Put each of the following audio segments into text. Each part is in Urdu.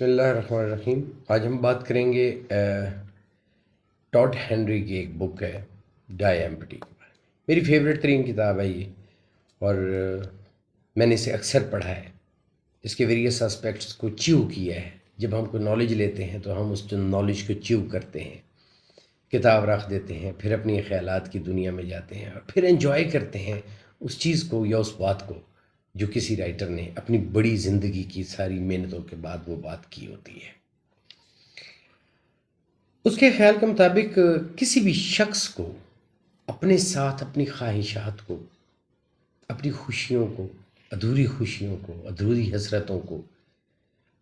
بسم اللہ الرحمن الرحیم۔ آج ہم بات کریں گے ٹاڈ ہنری کی ایک بک ہے ڈائی ایمپٹی کے بارے میں۔ میری فیوریٹ ترین کتاب ہے یہ، اور میں نے اسے اکثر پڑھا ہے۔ اس کے ویریس اسپیکٹس کو چیو کیا ہے۔ جب ہم کوئی نالج لیتے ہیں تو ہم اس نالج کو چیو کرتے ہیں، کتاب رکھ دیتے ہیں، پھر اپنی خیالات کی دنیا میں جاتے ہیں، اور پھر انجوائے کرتے ہیں اس چیز کو یا اس بات کو جو کسی رائٹر نے اپنی بڑی زندگی کی ساری محنتوں کے بعد وہ بات کی ہوتی ہے۔ اس کے خیال کے مطابق کسی بھی شخص کو اپنے ساتھ اپنی خواہشات کو، اپنی خوشیوں کو، ادھوری حسرتوں کو،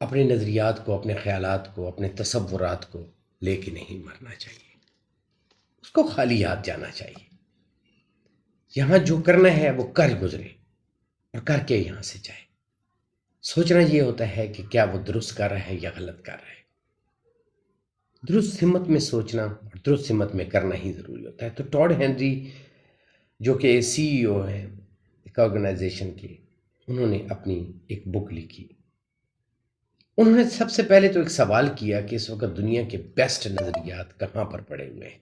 اپنے نظریات کو، اپنے خیالات کو، اپنے تصورات کو لے کے نہیں مرنا چاہیے۔ اس کو خالی ہاتھ جانا چاہیے۔ یہاں جو کرنا ہے وہ کر گزرے اور کر کے یہاں سے جائے۔ سوچنا یہ ہوتا ہے کہ کیا وہ درست کر رہا ہے یا غلط کر رہا ہے۔ درست سمت میں سوچنا اور درست سمت میں کرنا ہی ضروری ہوتا ہے۔ تو ٹاڈ ہنری جو کہ سی ای او ہیں ایک آرگنائزیشن کے، انہوں نے اپنی ایک بک لکھی۔ انہوں نے سب سے پہلے تو ایک سوال کیا کہ اس وقت دنیا کے بیسٹ نظریات کہاں پر پڑے ہوئے ہیں،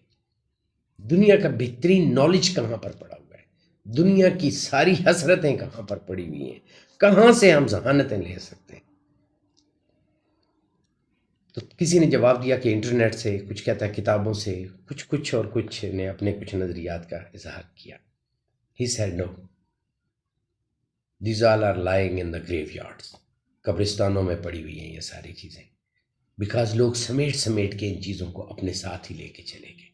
دنیا کا بہترین نالج کہاں پر پڑا ہوا ہے، دنیا کی ساری حسرتیں کہاں پر پڑی ہوئی ہیں، کہاں سے ہم ذہانتیں لے سکتے ہیں۔ تو کسی نے جواب دیا کہ انٹرنیٹ سے، کچھ کہتا ہے کتابوں سے، کچھ نے اپنے کچھ نظریات کا اظہار کیا۔ He said no. These all are lying in the graveyards. قبرستانوں میں پڑی ہوئی ہیں یہ ساری چیزیں، بیکاز لوگ سمیٹ کے ان چیزوں کو اپنے ساتھ ہی لے کے چلے گئے۔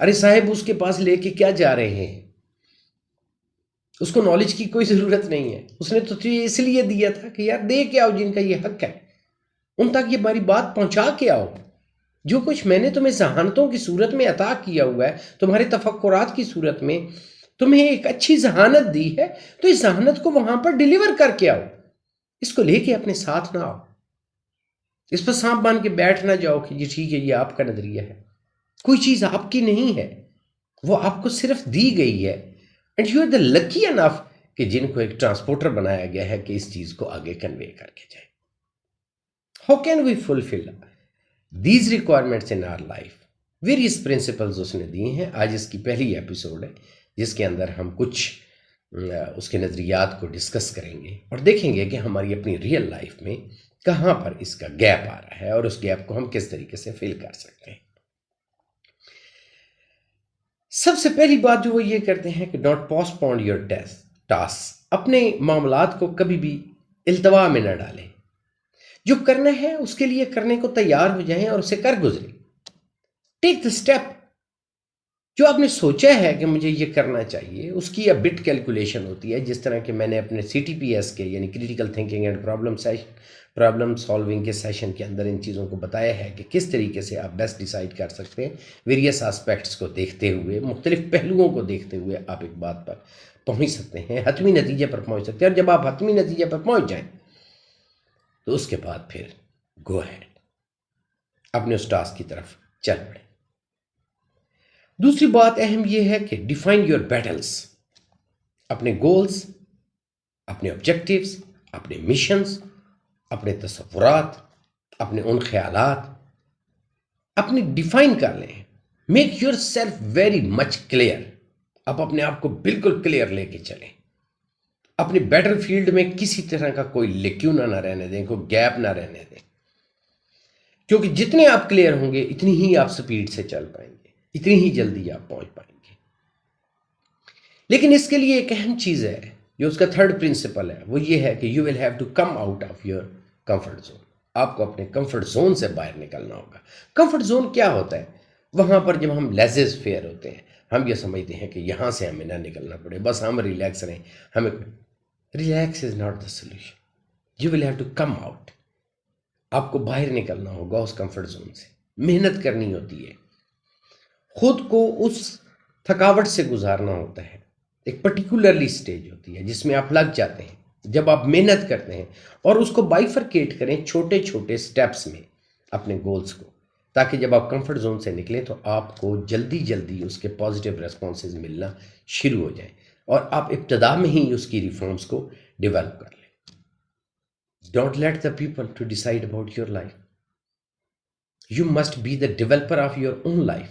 ارے صاحب، اس کے پاس لے کے کیا جا رہے ہیں؟ اس کو نالج کی کوئی ضرورت نہیں ہے۔ اس نے تو تجھے اس لیے دیا تھا کہ یار دے کے آؤ، جن کا یہ حق ہے ان تک یہ ہماری بات پہنچا کے آؤ۔ جو کچھ میں نے تمہیں ذہانتوں کی صورت میں عطا کیا ہوا ہے، تمہارے تفکرات کی صورت میں تمہیں ایک اچھی ذہانت دی ہے، تو اس ذہانت کو وہاں پر ڈیلیور کر کے آؤ۔ اس کو لے کے اپنے ساتھ نہ آؤ، اس پر سانپ باندھ کے بیٹھ نہ جاؤ کہ یہ ٹھیک ہے، یہ آپ کا نظریہ ہے۔ کوئی چیز آپ کی نہیں ہے، وہ آپ کو صرف دی گئی ہے، اینڈ یو آر دا لکی انف کہ جن کو ایک ٹرانسپورٹر بنایا گیا ہے کہ اس چیز کو آگے کنوے کر کے جائے۔ How can we fulfill these requirements in our life? Various principles اس نے دیے ہیں۔ آج اس کی پہلی ایپیسوڈ ہے جس کے اندر ہم کچھ اس کے نظریات کو ڈسکس کریں گے اور دیکھیں گے کہ ہماری اپنی ریئل لائف میں کہاں پر اس کا گیپ آ رہا ہے اور اس گیپ کو ہم کس طریقے سے فل کر سکتے ہیں۔ سب سے پہلی بات جو وہ یہ کرتے ہیں کہ don't postpone your task. اپنے معاملات کو کبھی بھی التوا میں نہ ڈالیں۔ جو کرنا ہے اس کے لیے کرنے کو تیار ہو جائیں اور اسے کر گزریں۔ ٹیک دا اسٹیپ۔ جو آپ نے سوچا ہے کہ مجھے یہ کرنا چاہیے، اس کی بٹ کیلکولیشن ہوتی ہے، جس طرح کہ میں نے اپنے CTPS کے یعنی critical thinking and problem solving کے سیشن کے اندر ان چیزوں کو بتایا ہے کہ کس طریقے سے آپ بیسٹ ڈیسائیڈ کر سکتے ہیں۔ ویریس آسپیکٹس کو دیکھتے ہوئے، مختلف پہلوؤں کو دیکھتے ہوئے آپ ایک بات پر پہنچ سکتے ہیں، حتمی نتیجے پر پہنچ سکتے ہیں، اور جب آپ حتمی نتیجے پر پہنچ جائیں تو اس کے بعد پھر گو ہیڈ، اپنے اس ٹاسک کی طرف چل پڑیں۔ دوسری بات اہم یہ ہے کہ ڈیفائن یور بیٹلز۔ اپنے گولز، اپنے آبجیکٹیوز، اپنے مشنز، اپنے تصورات، اپنے ان خیالات اپنے ڈیفائن کر لیں۔ Make your self very much clear. آپ اپنے آپ کو بالکل کلیئر لے کے چلیں۔ اپنے بیٹل فیلڈ میں کسی طرح کا کوئی لیکیونہ نہ رہنے دیں، کوئی گیپ نہ رہنے دیں، کیونکہ جتنے آپ کلیئر ہوں گے اتنی ہی آپ سپیڈ سے چل پائیں گے، اتنی ہی جلدی آپ پہنچ پائیں گے۔ لیکن اس کے لیے ایک اہم چیز ہے جو اس کا تھرڈ پرنسپل ہے، وہ یہ ہے کہ you will have to come out of your comfort zone. آپ کو اپنے کمفرٹ زون سے باہر نکلنا ہوگا۔ کمفرٹ زون کیا ہوتا ہے؟ وہاں پر جب ہم لیزز فیئر ہوتے ہیں، ہم یہ سمجھتے ہیں کہ یہاں سے ہمیں نہ نکلنا پڑے، بس ہم ریلیکس رہیں۔ ہمیں relax is not the solution. You will have to come out. آپ کو باہر نکلنا ہوگا اس کمفرٹ زون سے، محنت کرنی ہوتی ہے، خود کو اس تھکاوٹ سے گزارنا ہوتا ہے۔ ایک پرٹیکولرلی سٹیج ہوتی ہے جس میں آپ لگ جاتے ہیں، جب آپ محنت کرتے ہیں اور اس کو بائیفرکیٹ کریں چھوٹے چھوٹے سٹیپس میں اپنے گولز کو، تاکہ جب آپ کمفرٹ زون سے نکلیں تو آپ کو جلدی جلدی اس کے پازیٹیو ریسپانسز ملنا شروع ہو جائیں اور آپ ابتدا میں ہی اس کی ریفارمز کو ڈیولپ کر لیں۔ Don't let the people to decide about your life. You must be the developer of your own life.